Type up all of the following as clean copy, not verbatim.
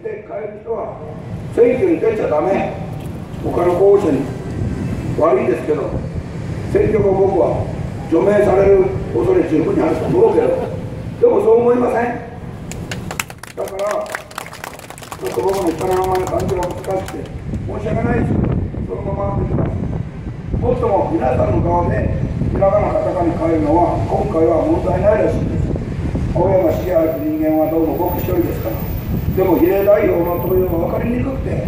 して帰る人は選挙に出ちゃダメ、他の候補者に悪いですけど、選挙後僕は除名される恐れ十分にあると思うけど、でもそう思いません？だからちょっと僕の人の名前の漢字が難しくて申し訳ないですけど、そのままできます。もっとも皆さんの側でひらがなカタカナに変えるのは今回は問題ないらしいんです。青山茂春という人間はどうも僕一人ですから。でも比例代表の投票が分かりにくくて、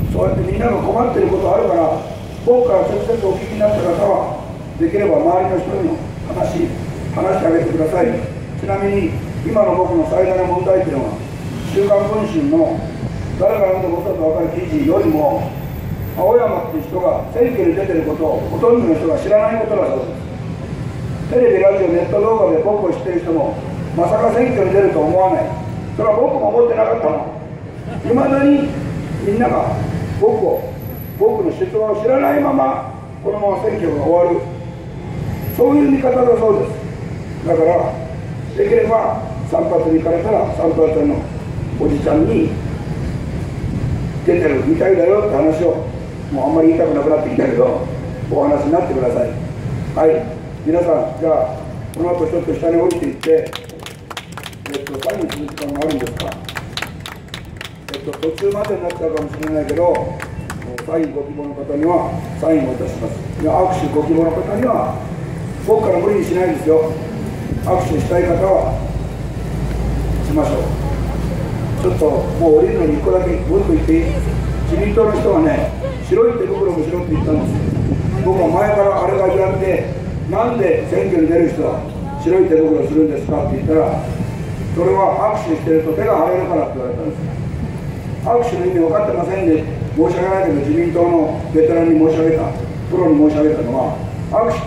そうやってみんなが困っていることあるから、僕から直接お聞きになった方はできれば周りの人にも話してあげてください。ちなみに今の僕の最大の問題点は、週刊文春の誰が読んでもさっと分かる記事よりも、青山っていう人が選挙に出てることをほとんどの人が知らないことだそうです。テレビ、ラジオ、ネット動画で僕を知ってる人もまさか選挙に出ると思わない。それは僕も思ってなかったの。いまだにみんなが僕の出馬を知らないままこのまま選挙が終わる、そういう見方だそうです。だからできれば散髪に行かれたら散髪屋のおじちゃんに出てるみたいだよって話を、もうあんまり言いたくなくなってきたけどお話になってください。はい、皆さん、じゃあこの後ちょっと下に降りていって、サインする時間があるんですか。途中までになっちゃうかもしれないけど、サインご希望の方にはサインをいたします。握手ご希望の方には僕から無理にしないですよ。握手したい方はしましょう。ちょっともう降りるのに1個だけもう1個言っていい？自民党の人はね、白い手袋もしろって言ったんですよ。僕は前からあれが嫌で、なんで選挙に出る人は白い手袋をするんですかって言ったら、それは握手してると手が腫れるからって言われたんですよ。握手の意味分かってませんで申し訳ないけど、自民党のベテランに申し上げた、プロに申し上げたのは、握手